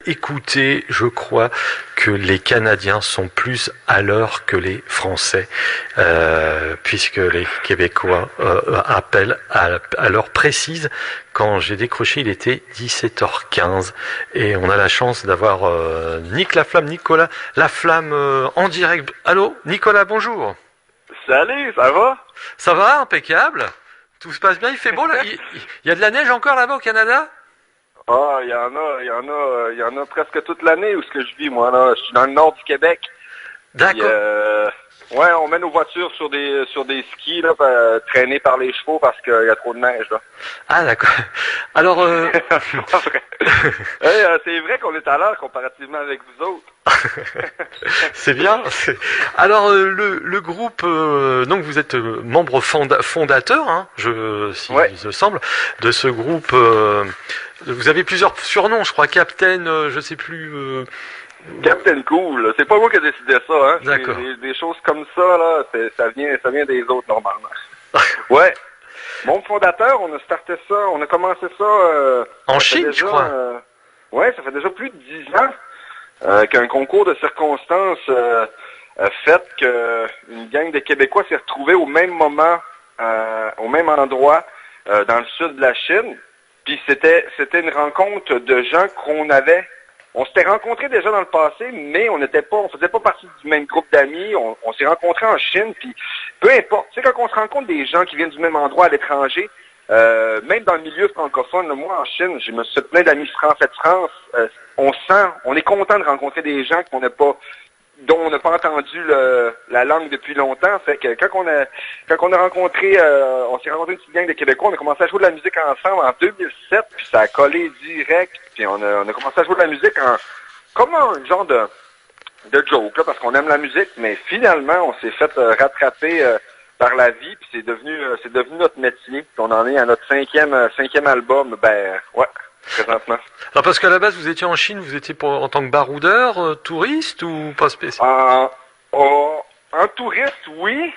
Écoutez, je crois que les Canadiens sont plus à l'heure que les Français, puisque les Québécois appellent à l'heure précise. Quand j'ai décroché, il était 17h15 et on a la chance d'avoir Nick Laflamme, Nicolas Laflamme en direct. Allô, Nicolas, bonjour. Salut, ça va? Ça va, impeccable. Tout se passe bien, il fait beau là. Il y a de la neige encore là-bas au Canada? Ah, il y en a presque toute l'année où ce que je vis, moi, là. Je suis dans le nord du Québec. Puis, D'accord. ouais, on met nos voitures sur des skis, là, traînés par les chevaux parce qu'il y a trop de neige, là. Ah d'accord. Alors, Pas vrai. Hey, c'est vrai qu'on est à l'heure comparativement avec vous autres. c'est bien. Alors le groupe, donc vous êtes membre fondateur, hein, si Ouais. il me semble, de ce groupe. Vous avez plusieurs surnoms, je crois, Captain, je sais plus. Captain Cool, là. C'est pas moi qui ai décidé ça, hein. D'accord. Des choses comme ça, là, ça vient des autres, normalement. Ouais. Mon fondateur, on a starté ça, on a commencé ça... En ça fait Chine, déjà, je crois. Ouais, ça fait déjà plus de 10 ans qu'un concours de circonstances a fait qu'une gang de Québécois s'est retrouvée au même moment, au même endroit, dans le sud de la Chine. Puis c'était une rencontre de gens on s'était rencontrés déjà dans le passé, mais on faisait pas partie du même groupe d'amis. On s'est rencontrés en Chine, puis peu importe. Tu sais, quand on se rencontre des gens qui viennent du même endroit à l'étranger, même dans le milieu francophone, là, moi en Chine, je me suis fait plein d'amis français de France. On est content de rencontrer des gens dont on n'a pas entendu la langue depuis longtemps. Fait que quand on a rencontré, on s'est rencontré une petite gang de Québécois, on a commencé à jouer de la musique ensemble en 2007, puis ça a collé direct, puis on a commencé à jouer de la musique comme un genre de joke, là, parce qu'on aime la musique, mais finalement, on s'est fait rattraper par la vie, puis c'est devenu notre métier, puis on en est à notre cinquième album, ouais, présentement. Alors parce qu'à la base vous étiez en Chine, vous étiez en tant que baroudeur, touriste ou pas spécial? En touriste, oui.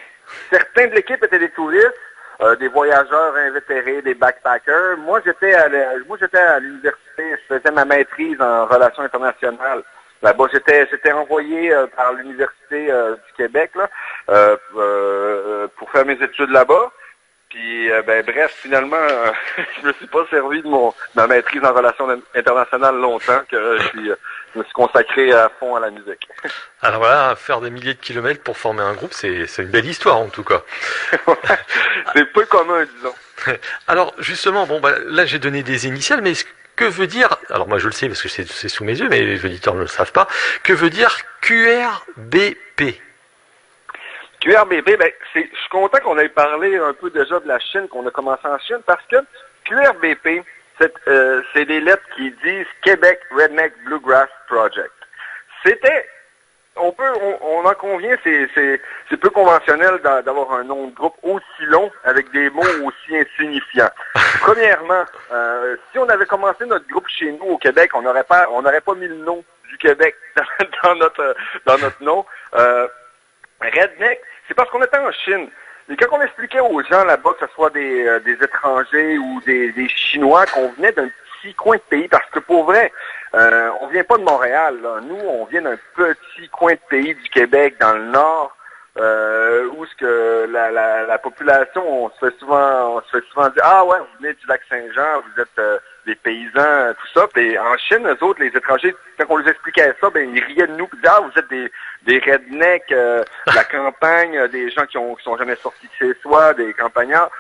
Certains de l'équipe étaient des touristes, des voyageurs invétérés, des backpackers. Moi, j'étais à l'université, je faisais ma maîtrise en relations internationales. Là-bas, j'étais envoyé par l'université du Québec là, pour faire mes études là-bas. Puis, bref, finalement, je me suis pas servi de ma maîtrise en relations internationales longtemps que je me suis consacré à fond à la musique. Alors voilà, faire des milliers de kilomètres pour former un groupe, c'est une belle histoire en tout cas. C'est peu commun, disons. Alors justement, bon bah là j'ai donné des initiales, mais que veut dire, alors moi je le sais parce que c'est sous mes yeux, mais les auditeurs ne le savent pas, que veut dire QRBP? QRBP, je suis content qu'on ait parlé un peu déjà de la Chine, qu'on a commencé en Chine, parce que QRBP, c'est des lettres qui disent Québec Redneck Bluegrass Project. On en convient, c'est peu conventionnel d'avoir un nom de groupe aussi long avec des mots aussi insignifiants. Premièrement, si on avait commencé notre groupe chez nous au Québec, on n'aurait pas mis le nom du Québec dans notre nom. Redneck, c'est parce qu'on était en Chine. Et quand on expliquait aux gens là-bas, que ce soit des étrangers ou des Chinois, qu'on venait d'un petit coin de pays, parce que pour vrai, on vient pas de Montréal, là. Nous, on vient d'un petit coin de pays du Québec, dans le nord, où ce que la population, on se fait souvent dire, ah ouais, vous venez du lac Saint-Jean, vous êtes des paysans, tout ça. Puis en Chine, eux autres, les étrangers, quand on les expliquait ça, ils riaient de nous, puis disaient, ah, vous êtes des rednecks, de la campagne, des gens qui sont jamais sortis de chez soi, des campagnards.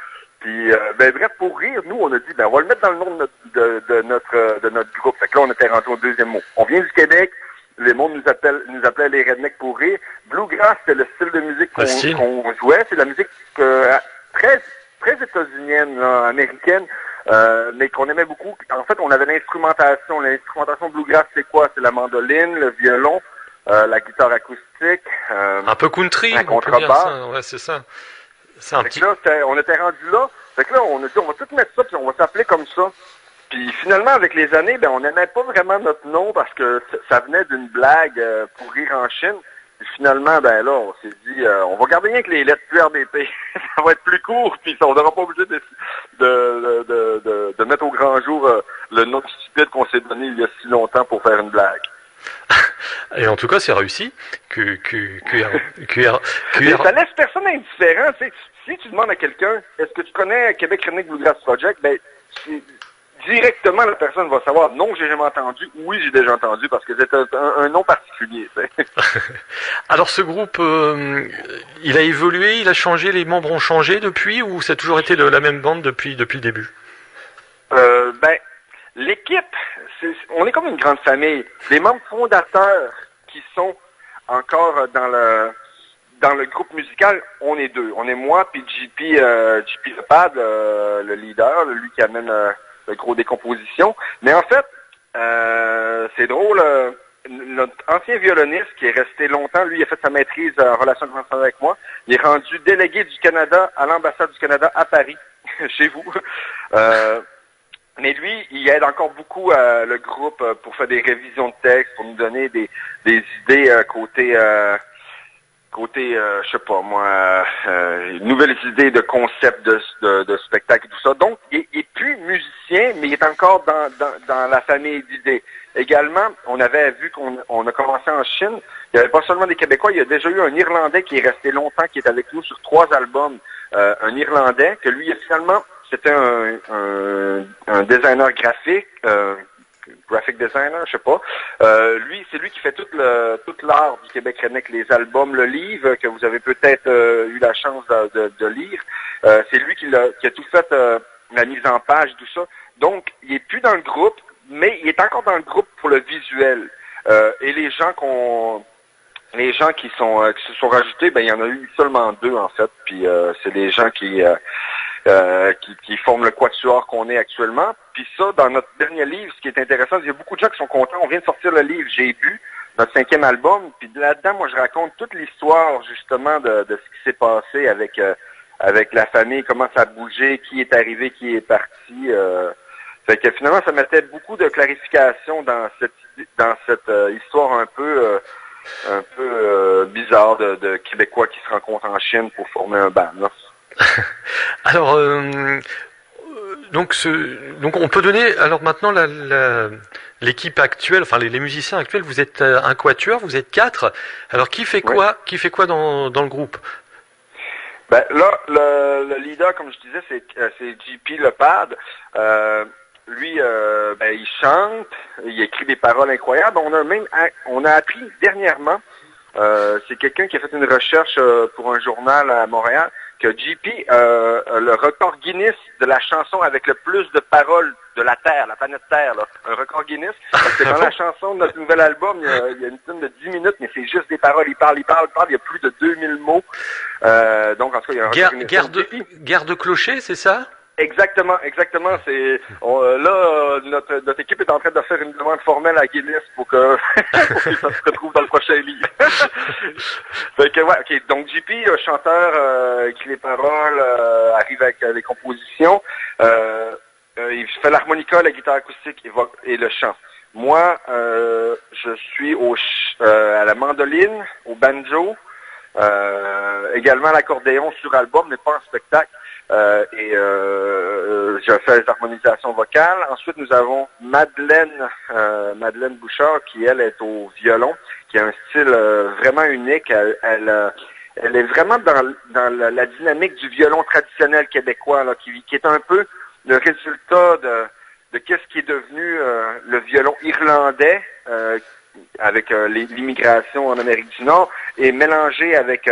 Puis, bref, pour rire, nous, on a dit, on va le mettre dans le nom de notre groupe. Fait que là, on était rendu au deuxième mot. On vient du Québec, les mondes nous appelaient les rednecks pour rire. Bluegrass, c'est le style de musique qu'on jouait. C'est de la musique très, très états-unienne, là, américaine, mais qu'on aimait beaucoup. En fait, on avait l'instrumentation. L'instrumentation bluegrass, c'est quoi? C'est la mandoline, le violon, la guitare acoustique, un peu country, un contrebasse. Ouais, c'est ça. C'est un petit... Là, on était rendu là. Fait que là, on a dit, on va tout mettre ça, puis on va s'appeler comme ça. Puis finalement, avec les années, on n'aimait pas vraiment notre nom parce que ça venait d'une blague pour rire en Chine. Puis finalement, ben là, on s'est dit, on va garder rien que les lettres QRDP. Ça va être plus court, puis on n'aura pas obligé de mettre au grand jour le nom stupide qu'on s'est donné il y a si longtemps pour faire une blague. Et en tout cas, c'est réussi. Ça laisse personne indifférent. Tu sais, si tu demandes à quelqu'un, est-ce que tu connais Québec Redneck Bluegrass Project, ben directement la personne va savoir, non, j'ai jamais entendu, oui, j'ai déjà entendu, parce que c'est un nom particulier. Alors ce groupe, il a évolué, il a changé, les membres ont changé depuis, ou ça a toujours été la même bande depuis le début? Ben, l'équipe, on est comme une grande famille. Les membres fondateurs qui sont encore dans le groupe musical, on est deux. On est moi puis JP Lepad, le leader, lui qui amène le gros des compositions. Mais en fait, c'est drôle, notre ancien violoniste qui est resté longtemps, lui, il a fait sa maîtrise en relations internationales avec moi. Il est rendu délégué du Canada à l'ambassade du Canada à Paris, chez vous. Mais lui, il aide encore beaucoup le groupe pour faire des révisions de texte, pour nous donner des idées côté je sais pas moi, nouvelles idées de concepts de spectacle et tout ça. Donc, il est plus musicien, mais il est encore dans la famille d'idées. Également, on avait vu qu'on a commencé en Chine. Il n'y avait pas seulement des Québécois, il y a déjà eu un Irlandais qui est resté longtemps, qui est avec nous sur 3 albums. Un Irlandais, que lui, finalement, c'était un designer graphique, graphic designer, je sais pas. Lui, c'est lui qui fait tout l'art du Québec Redneck, les albums, le livre que vous avez peut-être eu la chance de lire. C'est lui qui a tout fait, la mise en page, tout ça. Donc, il est plus dans le groupe, mais il est encore dans le groupe pour le visuel. Et les gens qui se sont rajoutés, ben il y en a eu seulement 2 en fait. Puis c'est des gens qui forment le quatuor qu'on est actuellement. Puis ça, dans notre dernier livre, ce qui est intéressant, il y a beaucoup de gens qui sont contents. On vient de sortir le livre J'ai bu, notre 5e album. Puis là-dedans, moi, je raconte toute l'histoire, justement, de ce qui s'est passé avec la famille, comment ça a bougé, qui est arrivé, qui est parti. Fait que finalement, ça mettait beaucoup de clarification dans cette histoire un peu bizarre de Québécois qui se rencontrent en Chine pour former un band. Là. Alors, donc on peut donner, alors maintenant l'équipe actuelle, enfin les musiciens actuels, vous êtes un quatuor, vous êtes 4. Alors qui fait quoi dans le groupe? Ben là, le leader, comme je disais, c'est JP Lepad. Lui, il chante, il écrit des paroles incroyables. On a appris dernièrement, c'est quelqu'un qui a fait une recherche pour un journal à Montréal, que JP a le record Guinness de la chanson avec le plus de paroles de la Terre, la planète Terre, là. Un record Guinness. Parce que dans la chanson de notre nouvel album, il y a une tune de 10 minutes, mais c'est juste des paroles. Il parle. Il y a plus de 2000 mots. Donc, en tout cas, il y a un record Guinness. Guerre de clocher, c'est ça? Exactement. C'est notre équipe est en train de faire une demande formelle à Guinness pour que ça se retrouve dans le prochain livre. Fait que ouais, ok. Donc JP, chanteur, écrit les paroles, arrive avec les compositions. Il fait l'harmonica, la guitare acoustique et le chant. Moi, je suis à la mandoline, au banjo, également à l'accordéon sur album, mais pas en spectacle. Je fais les harmonisations vocales. Ensuite, nous avons Madeleine Bouchard, qui, elle, est au violon, qui a un style vraiment unique. Elle est vraiment dans la dynamique du violon traditionnel québécois, là, qui est un peu le résultat de qu'est-ce qui est devenu le violon irlandais, avec l'immigration en Amérique du Nord, et mélangé avec...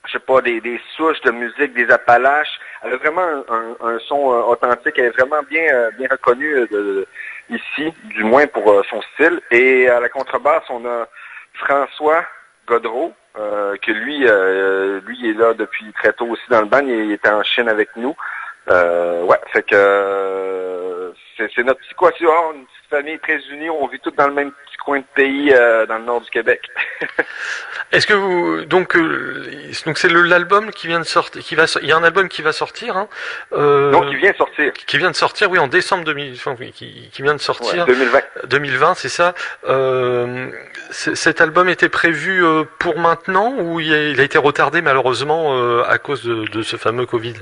je sais pas, des souches de musique, des Appalaches. Elle a vraiment un son authentique. Elle est vraiment bien reconnue ici, du moins pour son style. Et à la contrebasse, on a François Godreau, que lui est là depuis très tôt aussi dans le band. Il était en Chine avec nous. Fait que c'est notre petit quatuor, une petite famille très unie. On vit tous dans le même petit coin de pays dans le nord du Québec. Est-ce que vous donc c'est l'album qui vient de sortir, il y a un album qui va sortir, hein, Donc il vient de sortir. qui vient de sortir, oui, en décembre 2000, enfin, oui, qui vient de sortir, Ouais, 2020. 2020, c'est ça. Cet album était prévu pour maintenant ou il a été retardé malheureusement à cause de ce fameux Covid?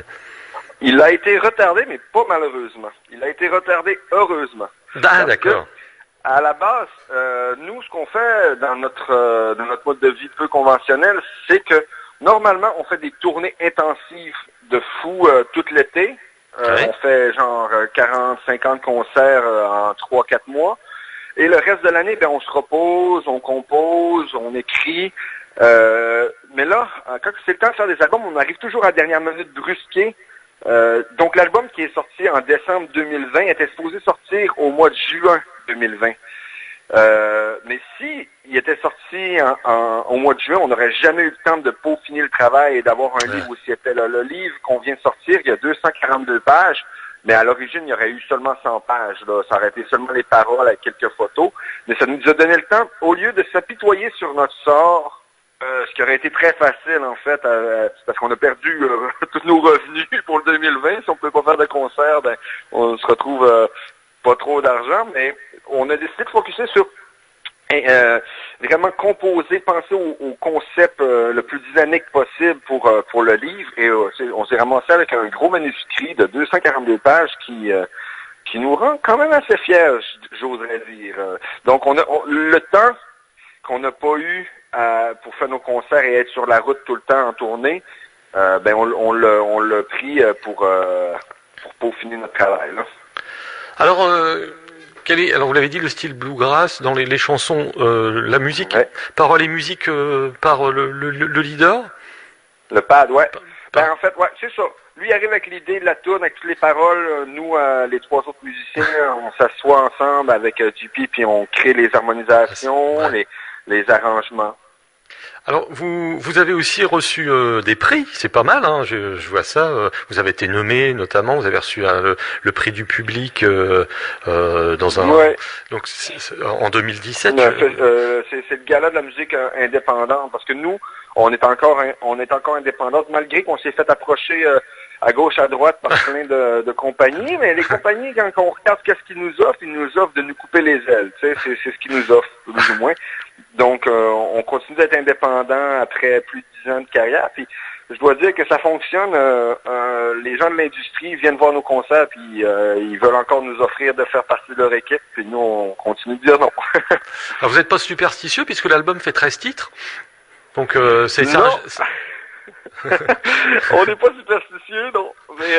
Il a été retardé, mais pas malheureusement. Il a été retardé heureusement. Ah, d'accord. À la base, nous, ce qu'on fait dans notre mode de vie peu conventionnel, c'est que normalement, on fait des tournées intensives de fou tout l'été. Ouais. On fait genre 40, 50 concerts en 3-4 mois. Et le reste de l'année, ben, on se repose, on compose, on écrit. Mais là, quand c'est le temps de faire des albums, on arrive toujours à la dernière minute brusquée. Donc l'album qui est sorti en décembre 2020 était supposé sortir au mois de juin 2020. Mais si il était sorti au mois de juin, on n'aurait jamais eu le temps de peaufiner le travail et d'avoir un livre aussi épais. Le livre qu'on vient de sortir, il y a 242 pages, mais à l'origine, il y aurait eu seulement 100 pages. Là. Ça aurait été seulement les paroles avec quelques photos. Mais ça nous a donné le temps, au lieu de s'apitoyer sur notre sort, ce qui aurait été très facile, en fait, parce qu'on a perdu tous nos revenus pour le 2020. Si on ne peut pas faire de concert, ben, on se retrouve pas trop d'argent, mais on a décidé de focuser sur vraiment composer, penser au concept le plus dynamique possible pour le livre. Et on s'est ramassé avec un gros manuscrit de 242 pages qui nous rend quand même assez fiers, j'oserais dire. Donc, le temps qu'on n'a pas eu pour faire nos concerts et être sur la route tout le temps en tournée, ben on l'a pris pour peaufiner notre travail. Là. Alors, alors vous l'avez dit, le style bluegrass dans les chansons, la musique, Ouais. paroles et musique par le leader. Le pad, ouais. Ben en fait, ouais, c'est ça. Lui arrive avec l'idée de la tune, avec toutes les paroles. Nous, les trois autres musiciens, on s'assoit ensemble avec JP, puis on crée les harmonisations, Ouais. les arrangements. Alors, vous avez aussi reçu des prix, c'est pas mal, hein, je vois ça. Vous avez été nommé, notamment, vous avez reçu le prix du public dans un. Ouais. Donc, en 2017. C'est le gala de la musique indépendante, parce que nous, on est encore indépendante, malgré qu'on s'est fait approcher à gauche, à droite par plein de compagnies, mais les compagnies, quand on regarde qu'est-ce qu'ils nous offrent, ils nous offrent de nous couper les ailes. Tu sais, c'est ce qu'ils nous offrent, plus ou moins. Donc, on continue d'être indépendant après plus de 10 ans de carrière. Puis, je dois dire que ça fonctionne. Les gens de l'industrie viennent voir nos concerts, puis ils veulent encore nous offrir de faire partie de leur équipe. Puis nous, on continue de dire non. Alors, vous n'êtes pas superstitieux puisque l'album fait 13 titres. Donc, c'est ça. Non. On n'est pas superstitieux, non. Mais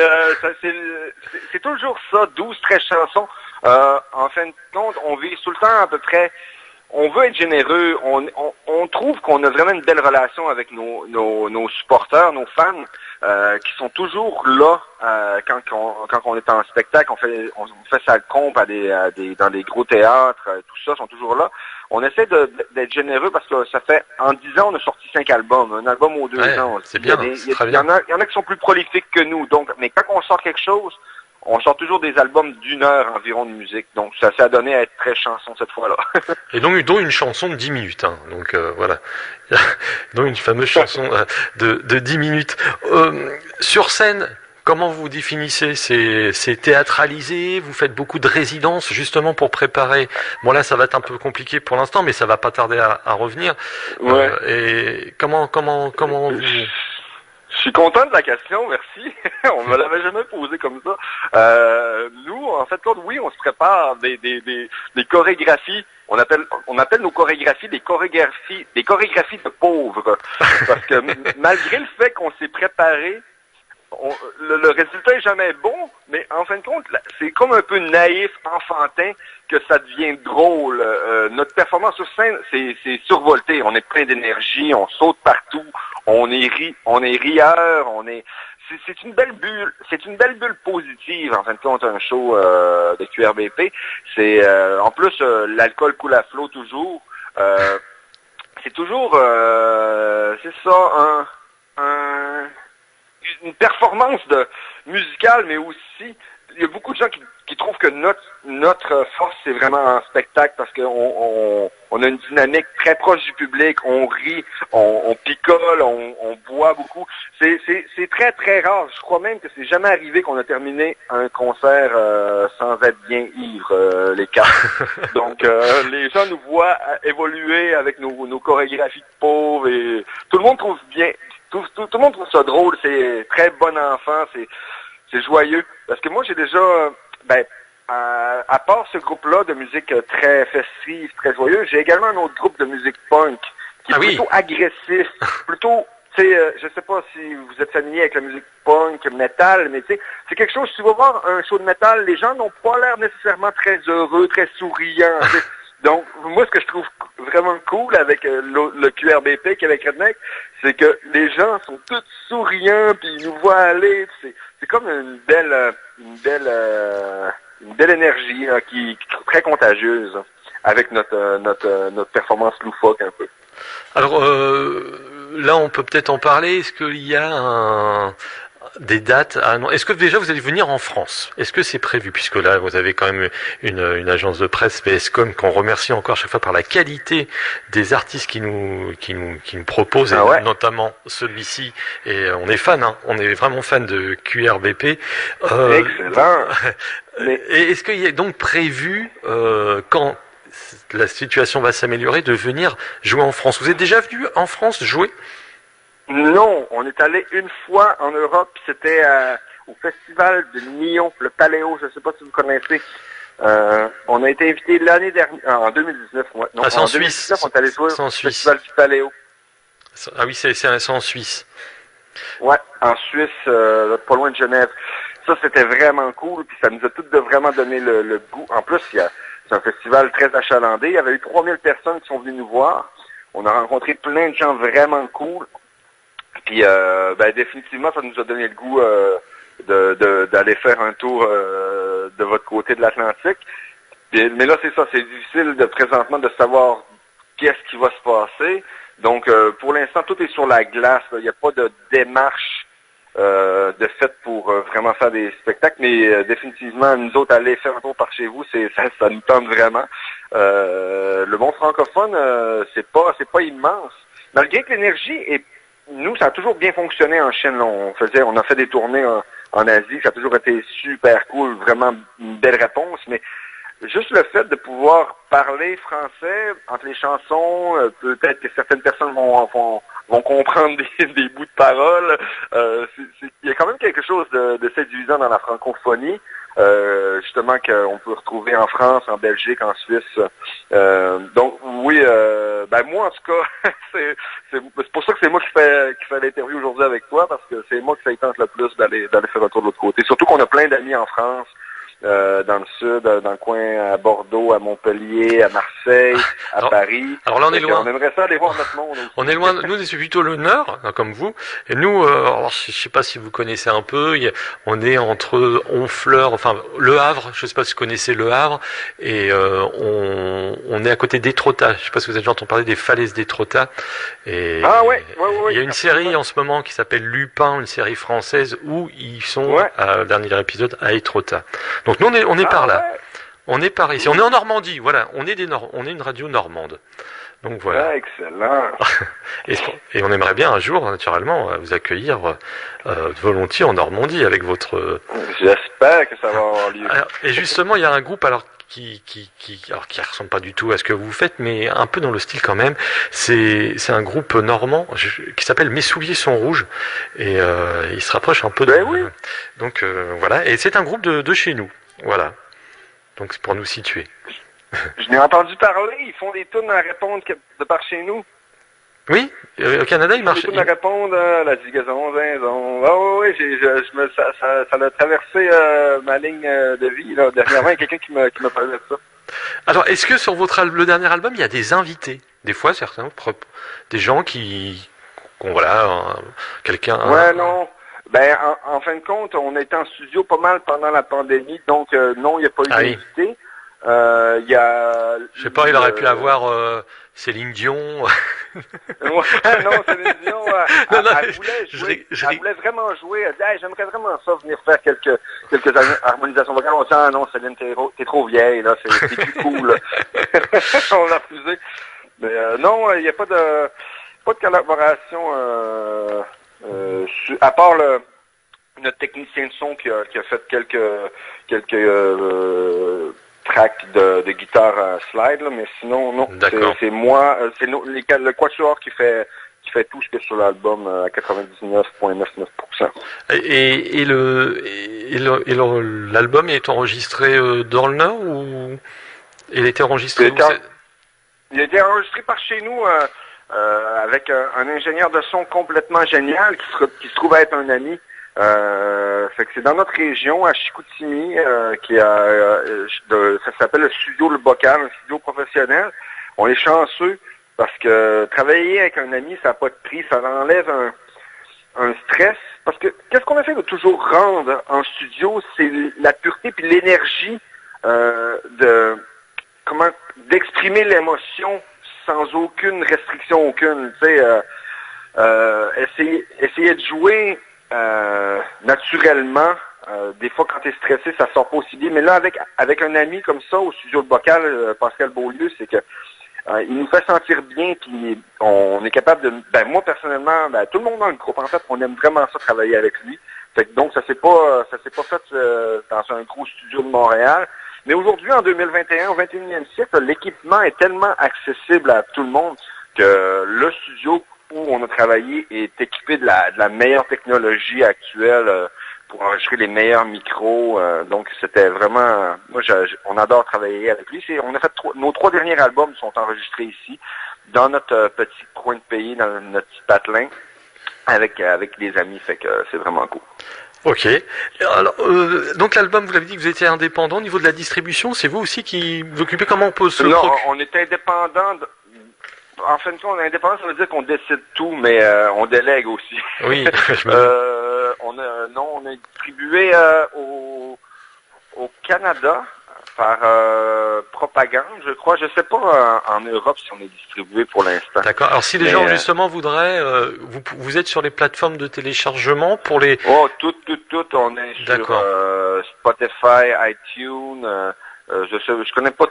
c'est toujours ça, 12-13 chansons. En fin de compte, on vise tout le temps à peu près. On veut être généreux. On trouve qu'on a vraiment une belle relation avec nos supporters, nos fans, qui sont toujours là quand on est en spectacle. On fait ça comp dans des gros théâtres, tout ça, sont toujours là. On essaie d'être généreux parce que ça fait, en 10 ans, on a sorti 5 albums. Un album aux 2 ans. C'est bien, Il y en a qui sont plus prolifiques que nous. Donc, mais quand on sort quelque chose, on sort toujours des albums d'1 heure environ de musique. Donc, ça s'est donné à être 13 chansons cette fois-là. Et donc, dont une chanson de 10 minutes. Hein. Donc, voilà. Dont une fameuse chanson de 10 minutes. Sur scène, comment vous définissez? C'est théâtralisé? Vous faites beaucoup de résidences justement pour préparer? Bon, là, ça va être un peu compliqué pour l'instant, mais ça va pas tarder à revenir. Ouais. Et comment vous... Je suis content de la question, merci. On me l'avait jamais posé comme ça. Nous, en fait, oui, on se prépare des chorégraphies. On appelle nos chorégraphies des chorégraphies de pauvres. Parce que malgré le fait qu'on s'est préparé, le résultat est jamais bon, mais en fin de compte, c'est comme un peu naïf, enfantin, que ça devient drôle. Notre performance sur scène, c'est survolté. On est plein d'énergie, on saute partout, on est rieur, c'est une belle bulle positive, en fin de compte, un show de QRBP. C'est en plus l'alcool coule à flot toujours. C'est toujours c'est ça, une performance musicale, mais aussi il y a beaucoup de gens qui trouvent que notre force, c'est vraiment en spectacle parce qu'on on a une dynamique très proche du public, on rit, on picole, on boit beaucoup. C'est très, très rare. Je crois même que c'est jamais arrivé qu'on a terminé un concert sans être bien ivre, les quatre. Donc, les gens nous voient évoluer avec nos chorégraphies de pauvres et tout le monde trouve bien, tout le monde trouve ça drôle, c'est très bon enfant, c'est joyeux. Parce que moi, j'ai déjà, à part ce groupe-là de musique très festive, très joyeuse, j'ai également un autre groupe de musique punk qui est plutôt agressif, plutôt, tu sais, je sais pas si vous êtes familier avec la musique punk, metal, mais tu sais, c'est quelque chose, si tu vas voir un show de metal, les gens n'ont pas l'air nécessairement très heureux, très souriants. Donc, moi, ce que je trouve vraiment cool avec le QRBP, Québec Redneck, c'est que les gens sont tous souriants, puis ils nous voient aller. C'est comme une belle énergie qui est très contagieuse avec notre performance loufoque un peu. Alors, là, on peut peut-être en parler. Est-ce qu'il y a des dates Est-ce que déjà vous allez venir en France? Est-ce que c'est prévu? Puisque là, vous avez quand même une agence de presse, PScom, qu'on remercie encore chaque fois par la qualité des artistes qui nous proposent, et notamment celui-ci. Et on est fan, hein, on est vraiment fan de QRBP. Excellent. Et est-ce qu'il y a donc prévu, quand la situation va s'améliorer, de venir jouer en France? Vous êtes déjà venu en France jouer? Non, on est allé une fois en Europe, c'était au festival de Nyon, le Paléo, je ne sais pas si vous connaissez. On a été invité l'année dernière, en 2019, ouais. Non, en 2019, on est allé jouer au Suisse. festival du Paléo. Ah oui, c'est en Suisse. Ouais, en Suisse, pas loin de Genève. Ça, c'était vraiment cool, puis ça nous a toutes vraiment donné le goût. En plus, c'est un festival très achalandé. Il y avait eu 3000 personnes qui sont venues nous voir. On a rencontré plein de gens vraiment cool. Puis, définitivement, ça nous a donné le goût d'aller faire un tour de votre côté de l'Atlantique. Mais là, c'est ça, c'est difficile présentement de savoir qu'est-ce qui va se passer. Donc, pour l'instant, tout est sur la glace. Il n'y a pas de démarche de fait pour vraiment faire des spectacles. Mais définitivement, nous autres, aller faire un tour par chez vous, ça nous tente vraiment. Le monde francophone, c'est pas immense. Malgré que l'énergie est... Nous, ça a toujours bien fonctionné en Chine. Là. On a fait des tournées en Asie. Ça a toujours été super cool. Vraiment une belle réponse. Mais juste le fait de pouvoir parler français entre les chansons, peut-être que certaines personnes vont comprendre des bouts de paroles. Il y a quand même quelque chose de séduisant dans la francophonie. Justement qu'on peut retrouver en France, en Belgique, en Suisse. Donc oui, moi en tout cas, c'est pour ça que c'est moi qui fais l'interview aujourd'hui avec toi, parce que c'est moi qui ça tente le plus d'aller faire un tour de l'autre côté. Surtout qu'on a plein d'amis en France, dans le sud, dans le coin à Bordeaux, à Montpellier, à Marseille, à Paris. Alors là, on est loin. On aimerait ça aller voir notre monde aussi. On est loin. Nous, c'est plutôt le nord, comme vous. Et nous, alors, je sais pas si vous connaissez un peu. On est entre Honfleur, enfin Le Havre. Je sais pas si vous connaissez Le Havre. Et on est à côté d'Étretat. Je sais pas si vous avez déjà entendu parler des falaises d'Étretat. Et il y a une série en ce moment qui s'appelle Lupin, une série française où ils sont à le dernier épisode à Étretat. Donc nous on est par là. Ouais. On est par ici. On est en Normandie, voilà. On est une radio normande. Donc voilà. Ah, excellent. et on aimerait bien un jour, naturellement, vous accueillir volontiers en Normandie avec votre. J'espère que ça va avoir lieu. Alors, et justement, il y a un groupe qui ressemble pas du tout à ce que vous faites, mais un peu dans le style quand même. C'est un groupe normand qui s'appelle Mes souliers sont rouges, et il se rapproche un peu de. Oui. Donc voilà, et c'est un groupe de chez nous, voilà. Donc c'est pour nous situer. Je n'ai entendu parler, ils font des tunes à répondre de par chez nous. Oui, au Canada, ils marchent. Des tunes à répondre, la zigazon, zinzon. Ça a traversé ma ligne de vie. Là. Dernièrement, il y a quelqu'un qui m'a parlé de ça. Alors, est-ce que sur le dernier album, il y a des invités? Des fois, certains, des gens quelqu'un... Ouais, non. En fin de compte, on était en studio pas mal pendant la pandémie, donc non, il n'y a pas eu d'invités. Il y a... Je sais pas, il aurait pu avoir Céline Dion. Non, Céline Dion, elle voulait jouer, elle voulait vraiment jouer. Elle dit, hey, j'aimerais vraiment ça, venir faire quelques harmonisations vocales. On dit, ah non, Céline, t'es trop vieille, là, c'est plus cool. Là. On l'a refusé. Mais non, il n'y a pas de collaboration, à part notre technicien de son qui a fait quelques tracks de guitare slide, là, mais sinon, non. C'est moi, le quatuor qui fait tout ce que sur l'album à 99,99%. Et l'album est enregistré dans le Nord ou il a été enregistré il a été enregistré par chez nous avec un ingénieur de son complètement génial qui se trouve être un ami. Fait que c'est dans notre région, à Chicoutimi, ça s'appelle le studio Le Bocal, un studio professionnel. On est chanceux parce que travailler avec un ami, ça n'a pas de prix, ça enlève un stress. Parce que qu'est-ce qu'on essaie de toujours rendre en studio, c'est la pureté puis l'énergie d'exprimer l'émotion sans aucune restriction aucune. Tu sais, essayer de jouer naturellement. Des fois, quand tu es stressé, ça sort pas aussi bien. Mais là, avec un ami comme ça, au studio de Bocal, Pascal Beaulieu, c'est que il nous fait sentir bien, puis on est capable de... moi, personnellement, tout le monde dans le groupe, en fait, on aime vraiment ça, travailler avec lui. Fait que, donc, ça s'est pas fait dans un gros studio de Montréal. Mais aujourd'hui, en 2021, au 21e siècle, l'équipement est tellement accessible à tout le monde que le studio où on a travaillé est équipé de la meilleure technologie actuelle pour enregistrer les meilleurs micros. Donc, c'était vraiment... Moi, on adore travailler avec lui. On a fait nos 3 derniers albums sont enregistrés ici, dans notre petit coin de pays, dans notre petit patelin, avec des amis. Fait que c'est vraiment cool. Ok. Alors, donc l'album, vous l'avez dit que vous étiez indépendant au niveau de la distribution. C'est vous aussi qui vous occupez? Comment on peut se Non, on est indépendant. En fin de compte, indépendant, ça veut dire qu'on décide tout, mais on délègue aussi. Oui. On est distribué au Canada par Propagande, je crois. Je sais pas en Europe si on est distribué pour l'instant. D'accord. Alors si les gens justement voudraient, vous êtes sur les plateformes de téléchargement pour les... Oh, tout. On est sur Spotify, iTunes. Je connais pas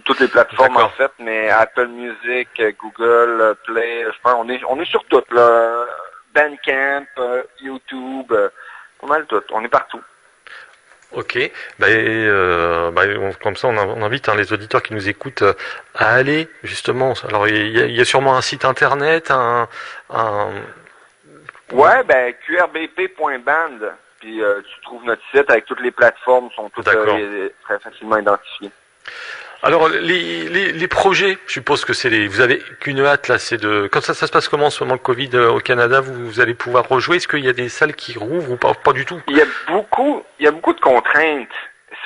toutes les plateformes en fait, mais Apple Music, Google Play, je pense on est sur toutes là. Bandcamp, YouTube, pas mal tout. On est partout. Ok, comme ça on invite les auditeurs qui nous écoutent à aller justement. Alors il y a sûrement un site internet, Ouais, qrbp.band. Puis tu trouves notre site avec toutes les plateformes, sont toutes très facilement identifiées. Alors les projets, je suppose que vous avez qu'une hâte là, c'est quand ça se passe comment en ce moment le Covid au Canada, vous allez pouvoir rejouer? Est-ce qu'il y a des salles qui rouvrent ou pas du tout? Il y a beaucoup de contraintes.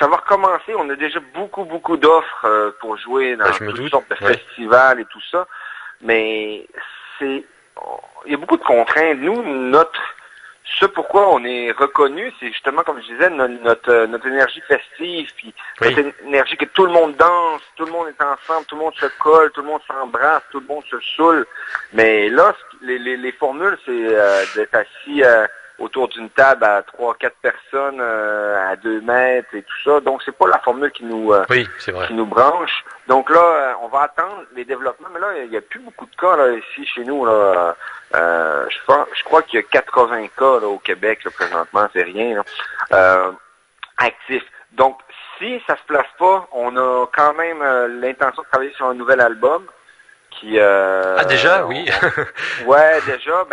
Ça va recommencer, on a déjà beaucoup d'offres pour jouer dans toutes sortes de festivals et tout ça. Mais il y a beaucoup de contraintes. Nous, ce pourquoi on est reconnu, c'est justement, comme je disais, notre énergie festive, puis notre énergie que tout le monde danse, tout le monde est ensemble, tout le monde se colle, tout le monde s'embrasse, tout le monde se saoule. Mais là, les formules, c'est d'être assis autour d'une table à 3-4 personnes à 2 mètres et tout ça. Donc, c'est pas la formule qui nous branche. Donc là, on va attendre les développements. Mais là, il n'y a plus beaucoup de cas là, ici, chez nous. Là. Je crois qu'il y a 80 cas là, au Québec là, présentement, c'est rien là, actif. Donc, si ça se place pas, on a quand même l'intention de travailler sur un nouvel album qui... déjà, oui. Déjà,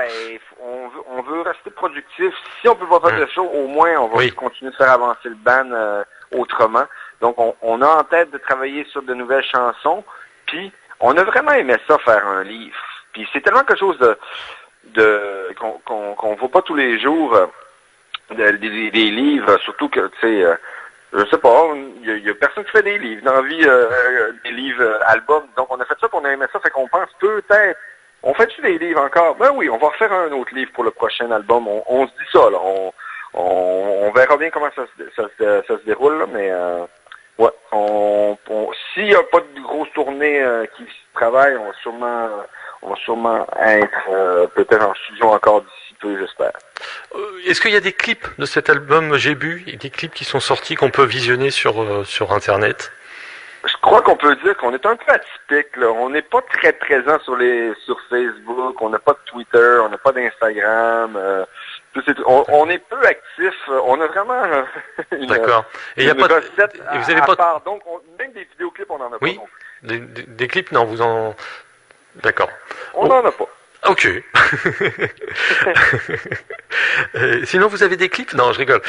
on veut rester productif. Si on peut pas faire de show, au moins on va continuer de faire avancer le band autrement. Donc, on a en tête de travailler sur de nouvelles chansons, puis on a vraiment aimé ça, faire un livre. Puis c'est tellement quelque chose qu'on voit pas tous les jours des livres, surtout que, tu sais, je sais pas, il y a personne qui fait des livres dans la vie, des livres albums. Donc on a fait ça, puis on a aimé ça, fait qu'on pense peut-être, on fait-tu des livres encore? Ben oui, on va refaire un autre livre pour le prochain album. On se dit ça, là. On verra bien comment ça se déroule, là, mais Ouais, s'il n'y a pas de grosse tournée qui se travaille, on va sûrement être peut-être en studio encore d'ici peu, j'espère. Est-ce qu'il y a des clips de cet album J'ai bu, et des clips qui sont sortis qu'on peut visionner sur Internet? Je crois qu'on peut dire qu'on est un peu atypique, là. On n'est pas très présent sur Facebook, on n'a pas de Twitter, on n'a pas d'Instagram. On est peu actifs. On a vraiment D'accord. Et il y a pas recette et vous avez pas part. Donc, même des vidéoclips, on n'en a oui, pas. Non. des clips, non, vous en... D'accord. On n'en a pas. Ok. Sinon, vous avez des clips? Non, je rigole.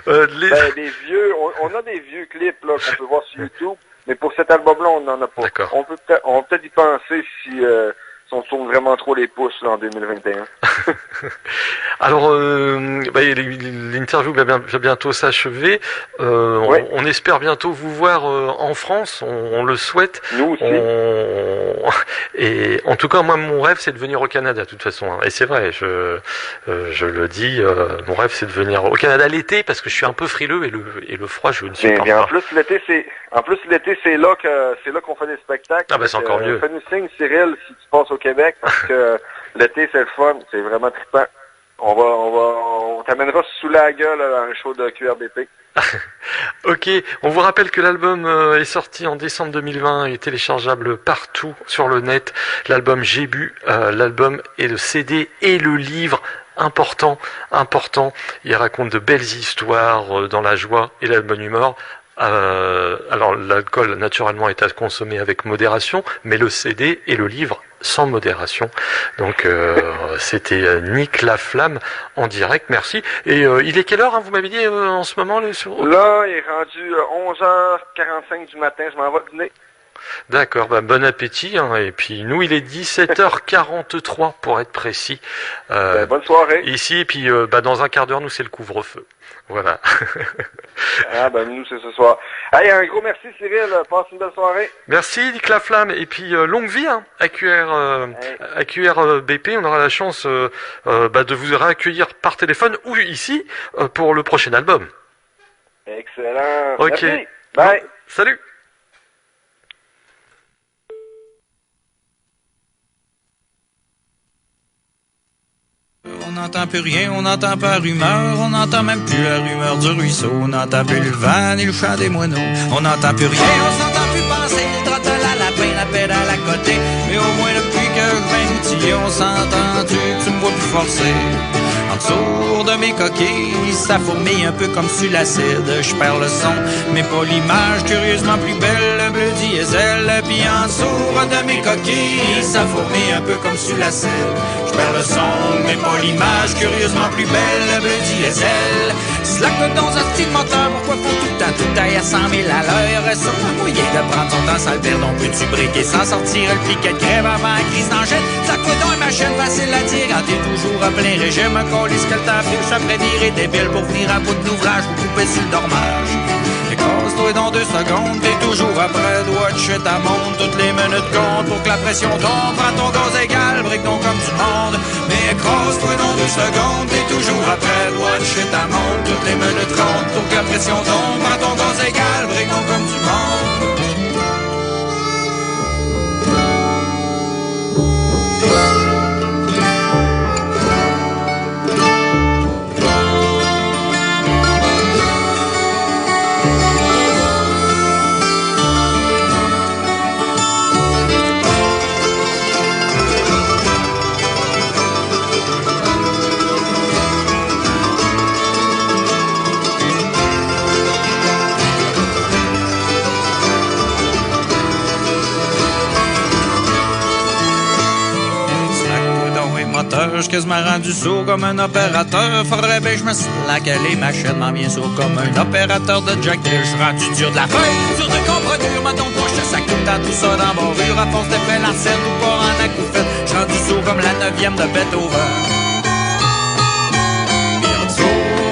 Des vieux, on a des vieux clips là qu'on peut voir sur YouTube, mais pour cet album-là, on n'en a pas. D'accord. On peut peut-être y penser si on tourne vraiment trop les pouces là, en 2021. Alors, l'interview va bientôt s'achever. Oui. On espère bientôt vous voir en France. On le souhaite. Nous aussi. Et en tout cas, moi, mon rêve, c'est de venir au Canada, de toute façon. Hein. Et c'est vrai, je le dis. Mon rêve, c'est de venir au Canada l'été, parce que je suis un peu frileux et le froid, je ne suis pas. En plus, l'été, c'est là qu'on fait des spectacles. Ah ben, c'est encore mieux. Fais-nous signe, Cyril, si tu passes au Québec, parce que l'été, c'est le fun. C'est vraiment trippant. On t'amènera sous la gueule à un show de QRBP. Ok, on vous rappelle que l'album est sorti en décembre 2020 et est téléchargeable partout sur le net. L'album J'ai bu, l'album et le CD et le livre. Important. Il raconte de belles histoires dans la joie et la bonne humeur. Alors l'alcool naturellement est à consommer avec modération, mais le CD et le livre sans modération. Donc c'était Nick Laflamme en direct, merci. Et il est quelle heure, hein, vous m'avez dit en ce moment Là, il est rendu 11h45 du matin, je m'en vais dîner. D'accord, bon appétit, hein, et puis nous il est 17h43 pour être précis. Bonne soirée. Ici, et puis dans un quart d'heure, nous c'est le couvre-feu. Voilà. Nous c'est ce soir. Allez, un gros merci Cyril, passe une belle soirée. Merci Nick Laflamme, et puis longue vie hein, à QR BP, on aura la chance de vous réaccueillir par téléphone ou ici pour le prochain album. Excellent. Ok. Merci. Bye. Salut. On n'entend plus rien, on n'entend pas rumeur, on n'entend même plus la rumeur du ruisseau, on n'entend plus le vent ni le chant des moineaux, on n'entend plus rien, on s'entend plus penser, le trottoir à la lapin, la pédale à côté, mais au moins depuis que je viens d'outiller, on s'entend-tu que tu me vois plus forcer. En dessous de mes coquilles, ça fourmille un peu comme sur l'acide. Je perds le son, mais pas l'image, curieusement plus belle, le bleu diesel. Puis en dessous de mes coquilles, ça fourmille un peu comme sur l'acide. Je perds le son, mais pas l'image, curieusement plus belle, le bleu diesel. Slack dans un style moteur, pourquoi faut tout le temps tout taille à 100 000 à l'heure? Ça m'a mouillé de prendre son temps, ça le perd, on peut-tu briquer sans sortir le piquet de grève avant la crise d'angèle? Slack dans une machine facile à dire, quand t'es toujours à plein régime, ce qu'elle t'affiche après virer débile pour venir à bout de l'ouvrage ou couper sur le dormage. Écrase-toi dans 2 secondes, t'es toujours après, doigt de shit à monte, toutes les minutes comptent pour que la pression tombe, prends ton gaz égal, brique donc comme du monde. Mais écrase-toi dans 2 secondes, t'es toujours après, doigt de shit à monte, toutes les minutes comptent pour que la pression tombe, prends ton gaz égal, brique donc comme du monde. J'suis quasiment rendu sourd comme un opérateur. Faudrait bien que je me slack les machines m'en bien sourd comme un opérateur de jack. J'suis rendu dur de la feuille, dur de comprendre. Mettons que je te sac tout le temps, tout ça dans mon rure. À force de faire la scène ou pas en acouphène. J'suis rendu sourd comme la 9e de Beethoven.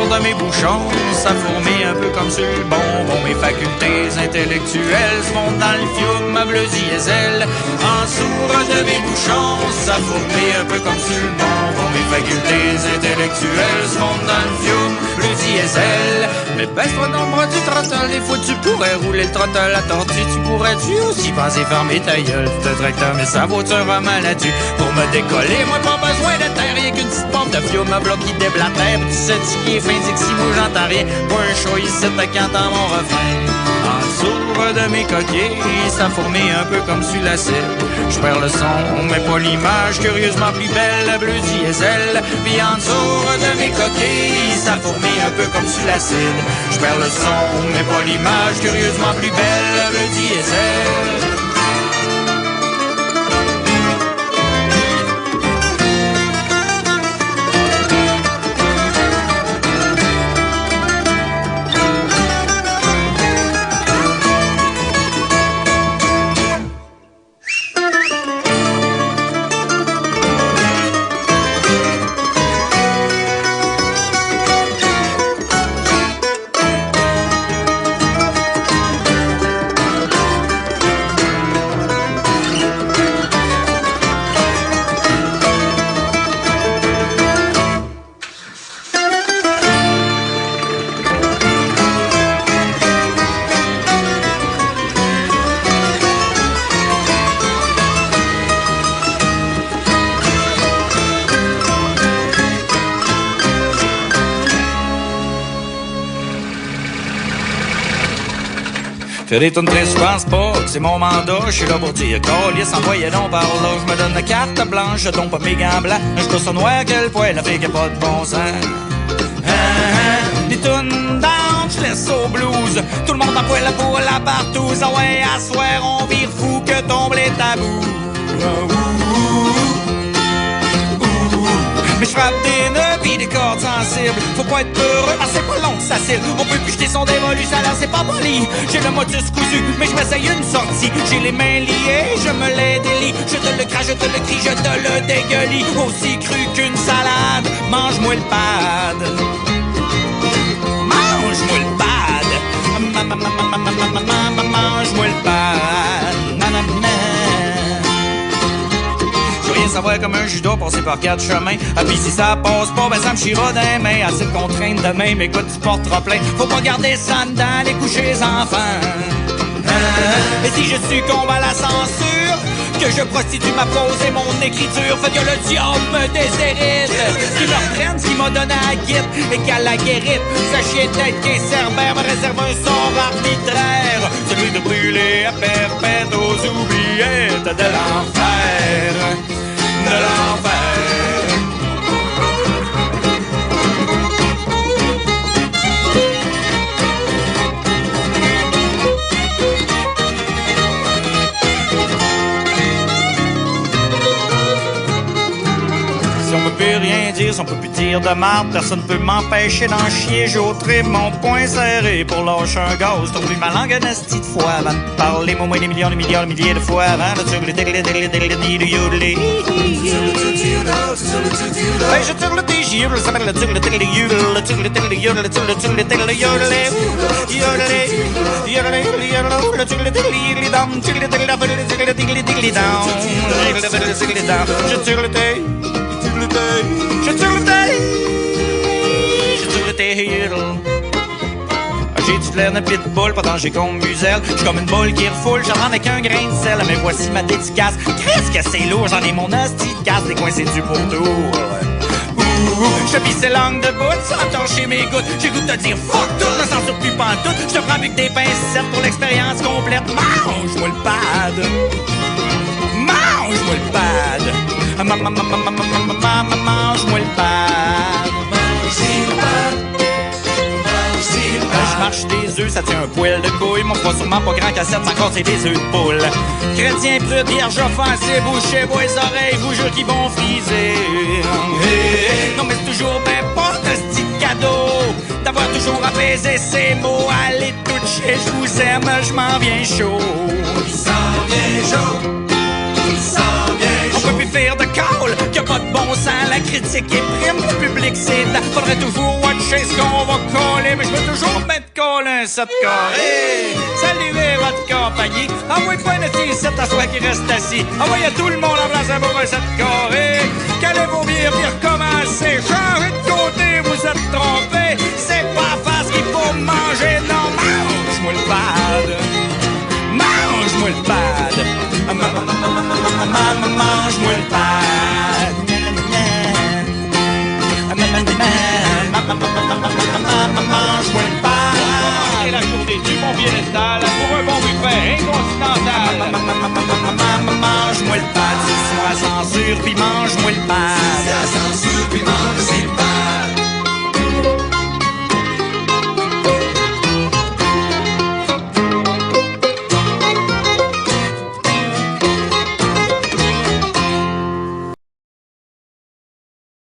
De mes bouchons, ça fourmille un peu comme sur le bonbon. Mes facultés intellectuelles se montent dans le fiume, ma bleu diesel. En sourd de mes bouchons, ça fourmille un peu comme sur le bonbon. Mes facultés intellectuelles se montent dans le fiume, bleu diesel. diesel. Mais baisse-toi dans le bras du trottel, des fois tu pourrais rouler le trottel à tortue. Tu pourrais-tu aussi penser fermer ta gueule, tout le tracteur, mais sa voiture va mal là-dessus. Pour me décoller, moi pas besoin de terre, rien qu'une petite pompe de fio, me bloque qui déblatère. Tu sais qui est fin, dit que si moi j'entends rien, pas un show ici, t'as qu'entends mon refrain. En dessous de mes coquilles, ça fourmille un peu comme sur la selle. Je perds le son, mais pas l'image, curieusement plus belle, le bleu diesel. Puis en dessous de mes coquilles, ça fourmille un peu comme sur l'acide. Je perds le son, mais pas l'image, curieusement plus belle, le bleu diesel. Faire des tonnes très, je pense pas que c'est mon mandat. Je suis là pour dire calice, envoyez donc par là. Je me donne la carte blanche, je tombe pas mes gants blancs. Je trouve ça noir quel poil, la fille qui a pas de bon sens. Des tonnes down, je laisse au blues. Tout le monde en poil pour la partouze. Ah ouais, à soir, on vire fou que tombe les tabous. Mais je frappe des nœuds pis des cordes sensibles. Faut pas être peureux parce que c'est pas long que ça cille. On peut plus jeter son dévolu, ça a l'air c'est pas poli. J'ai le motus cousu, mais je m'essaye une sortie. J'ai les mains liées, je me les délie. Je te le crache, je te le crie, je te le dégueulis. Aussi cru qu'une salade, mange-moi le pad. Mange-moi le pad. Mange-moi le pad. Rien savoir comme un judo passer par 4 chemins. Ah pis si ça passe pas, ben ça me chira des mains. Assez de contraintes demain, mais écoute, tu porteras plein. Faut pas garder ça dedans, les coucher les enfants. Et si je succombe à la censure, que je prostitue ma prose et mon écriture, fait que le diable me déshérite. Qu'il me reprenne ce qu'il m'a donné à la guide et qu'à la guérite, sachez peut-être qu'un cerbère me réserve un sort arbitraire, celui de brûler à perpète aux oubliettes de l'enfer. De l'enfer. Si on peut plus rien dire, si on peut plus dire de marde, personne peut m'empêcher d'en chier. J'ôterai mon poing serré pour lâcher un gaz. Tourner ma langue un asti de fois avant de parler au moins des millions, des milliards, des milliers de fois avant de tuer le yodeler. Ben je tire le dégire, ça s'appelle le tire le yodel, le tire le yodel, le tire le yodeler. Yodeler, yodeler, yodeler, le tire le down, tire le down, je tire le thé. Je tire le thé. J'ai du l'air d'un pitbull, pourtant j'ai comme muselle. J'suis comme une boule qui refoule, j'en avec un grain de sel. Mais voici ma dédicace. Qu'est-ce que c'est lourd, j'en ai mon hostie de casse. Des coins c'est du pourtour. Je pisse langue de bout sans torcher mes gouttes. J'ai goût de te dire fuck tout, ne censure plus pantoute. Je te prends avec des pincettes pour l'expérience complète. Mange-moi le pad. Mange-moi le pad. Mange-moi le pad. Je marche des œufs, ça tient un poil de couille. Mon pas sûrement pas grand cassette, c'est encore c'est des œufs de poule. Chrétien prude, vierge offensif, bouchez vos oreilles, vous jure qu'ils vont friser. Non mais c'est toujours ben pas de petit cadeau d'avoir toujours apaisé ces mots. Allez tout chier, je vous aime, je m'en viens chaud. Il s'en vient chaud. On peut plus faire de call, y'a pas de bon sens, la critique est prime, le public c'est là. Faudrait toujours watcher ce qu'on va coller, mais je peux toujours mettre call un set carré. Saluez votre compagnie, envoyez pas un petit set à soi qui reste assis. Envoyez tout le monde en place pour un set carré. Calez vos bières puis recommencez, changez de côté, vous êtes trompés, c'est pas dans la